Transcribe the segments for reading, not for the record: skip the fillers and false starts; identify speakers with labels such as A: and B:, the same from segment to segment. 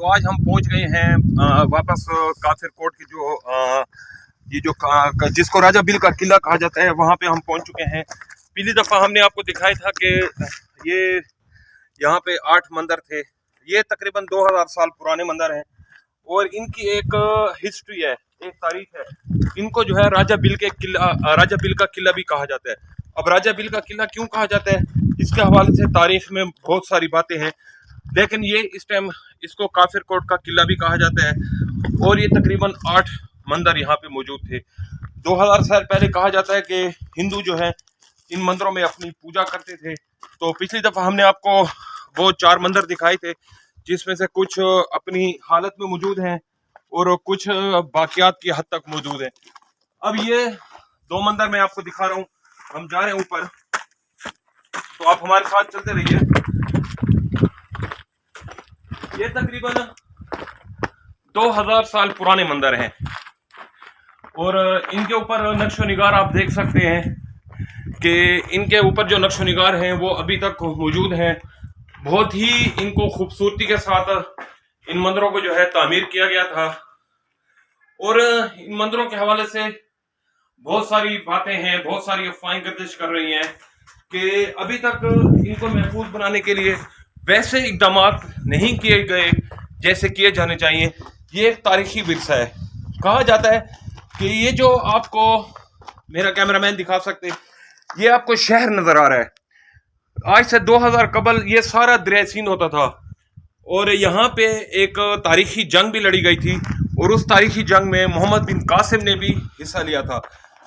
A: तो आज हम पहुंच गए हैं वापस काफिर कोट की जो ये जो जिसको राजा बिल का किला कहा जाता है वहां पे हम पहुंच चुके हैं। पिछली दफ़ा हमने आपको दिखाया था कि ये यहाँ पे 8 मंदिर थे। ये तकरीबन 2000 साल पुराने मंदिर हैं और इनकी एक हिस्ट्री है, एक तारीख है। इनको जो है राजा बिल का किला भी कहा जाता है। अब राजा बिल का किला क्यों कहा जाता है, इसके हवाले से तारीख में बहुत सारी बातें हैं, लेकिन ये इस टाइम इसको काफिर कोट का किला भी कहा जाता है। और ये तकरीबन 8 मंदिर यहाँ पे मौजूद थे। 2000 साल पहले कहा जाता है कि हिंदू जो है इन मंदिरों में अपनी पूजा करते थे। तो पिछली दफ़ा हमने आपको वो 4 मंदिर दिखाए थे, जिसमें से कुछ अपनी हालत में मौजूद हैं और कुछ बाकियात की हद तक मौजूद हैं। अब ये 2 मंदिर मैं आपको दिखा रहा हूँ। हम जा रहे हैं ऊपर, तो आप हमारे साथ चलते रहिए। ये तकरीबन 2000 साल पुराने मंदिर हैं और इनके ऊपर नक्शो निगार आप देख सकते हैं कि इनके ऊपर जो नक्शो निगार हैं वो अभी तक मौजूद हैं। बहुत ही इनको खूबसूरती के साथ इन मंदिरों को जो है तामीर किया गया था और इन मंदिरों के हवाले से बहुत सारी बातें हैं, बहुत सारी अफवाहें गर्दिश कर रही हैं कि अभी तक इनको महफूज बनाने के लिए वैसे इकदाम नहीं किए गए जैसे किए जाने चाहिए। ये एक तारीखी विरसा है। कहा जाता है कि ये जो आपको मेरा कैमरामैन दिखा सकते, ये आपको शहर नजर आ रहा है। आज से 2000 कबल ये सारा दरिया सिंध होता था और यहाँ पे एक तारीखी जंग भी लड़ी गई थी और उस तारीखी जंग में मोहम्मद बिन कासिम ने भी हिस्सा लिया था।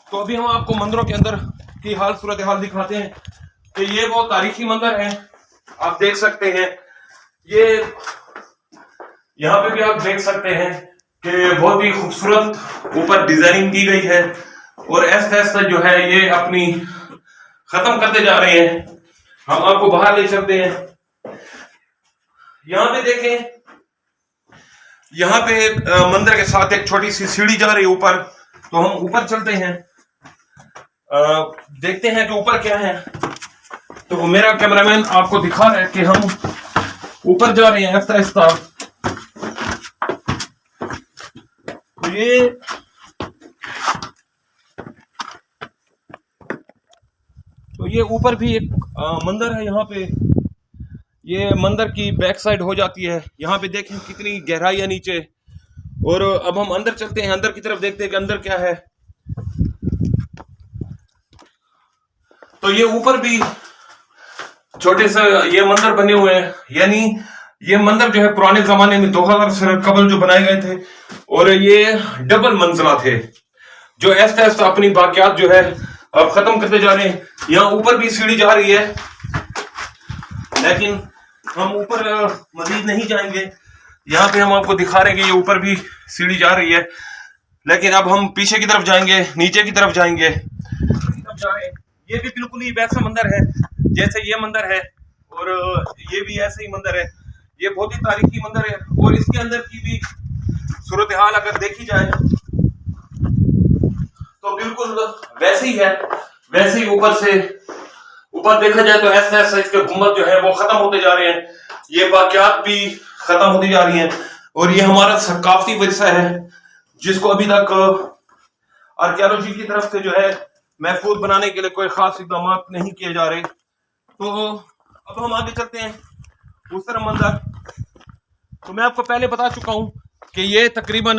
A: तो अभी हम आपको मंदिरों के अंदर की सूरत हाल दिखाते हैं कि ये वो तारीखी मंदिर हैं, आप देख सकते हैं। ये यहाँ पे भी आप देख सकते हैं कि बहुत ही खूबसूरत ऊपर डिजाइनिंग की गई है और ऐसे ऐसे जो है ये अपनी खत्म करते जा रहे हैं। हम आपको बाहर ले चलते हैं। यहाँ पे देखें, यहाँ पे मंदिर के साथ एक छोटी सी सीढ़ी जा रही है ऊपर, तो हम ऊपर चलते हैं, देखते हैं कि ऊपर क्या है। तो मेरा कैमरामैन आपको दिखा रहा है कि हम ऊपर जा रहे हैं आहिस्ता आहिस्ता। तो ये ऊपर भी एक मंदिर है। यहाँ पे ये मंदिर की बैक साइड हो जाती है। यहाँ पे देखें कितनी गहराई है नीचे। और अब हम अंदर चलते हैं, अंदर की तरफ देखते हैं कि अंदर क्या है। तो ये ऊपर भी छोटे से ये मंदिर बने हुए हैं, यानी ये मंदिर जो है पुराने जमाने में 2000 साल कबल जो बनाए गए थे और ये डबल मंजिला थे, जो ऐसे ऐसे अपनी बाकियात जो है अब खत्म करते जा रहे हैं। यहाँ ऊपर भी सीढ़ी जा रही है, लेकिन हम ऊपर मजीद नहीं जाएंगे। यहाँ पे हम आपको दिखा रहे हैं कि ये ऊपर भी सीढ़ी जा रही है, लेकिन अब हम पीछे की तरफ जाएंगे, नीचे की तरफ जाएंगे। ये भी बिल्कुल ही वैसा मंदिर है जैसे ये मंदिर है और ये भी ऐसे ही मंदिर है। ये बहुत ही तारीखी मंदिर है और इसके अंदर की भी सूरत हाल अगर देखी जाए तो बिल्कुल वैसे ही है। वैसे ही ऊपर से ऊपर देखा जाए तो ऐसा ऐसा इसके गुंबद जो है वो खत्म होते जा रहे हैं, ये बाकियात भी खत्म होती जा रही हैं और ये हमारा सकाफती विरसा है जिसको अभी तक आर्कियोलॉजी की तरफ से जो है महफूज बनाने के लिए कोई खास इकदाम नहीं किए जा रहे। तो अब हम आगे चलते हैं उस तरह मंदिर। तो मैं आपको पहले बता चुका हूं कि ये तकरीबन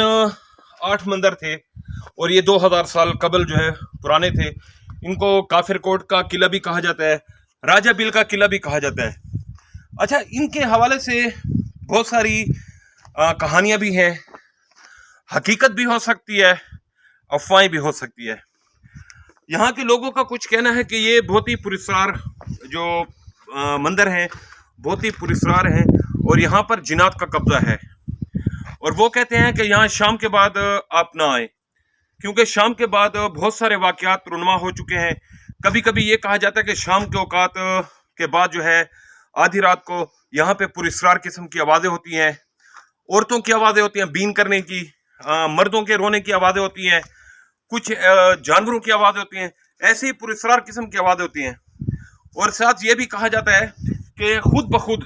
A: 8 मंदिर थे और ये 2000 साल कबल जो है पुराने थे। इनको काफिर कोट का किला भी कहा जाता है, राजा बिल का किला भी कहा जाता है। अच्छा, इनके हवाले से बहुत सारी कहानियां भी हैं, हकीकत भी हो सकती है, अफवाहें भी हो सकती है। यहाँ के लोगों का कुछ कहना है कि ये बहुत ही पुरस्कार जो मंदिर हैं बहुत ही पुरस्कार हैं और यहाँ पर जिन्नात का कब्जा है। और वो कहते हैं कि यहाँ शाम के बाद आप ना आए, क्योंकि शाम के बाद बहुत सारे वाक़यात रुनमा हो चुके हैं। कभी कभी ये कहा जाता है कि शाम के औकात के बाद जो है आधी रात को यहाँ पे पुरस्कार किस्म की आवाज़ें होती हैं, औरतों की आवाज़ें होती हैं बीन करने की, मर्दों के रोने की आवाज़ें होती हैं, कुछ जानवरों की आवाज़ें होती हैं, ऐसी पुरस्कार किस्म की आवाज़ें होती हैं। और साथ ये भी कहा जाता है कि खुद ब खुद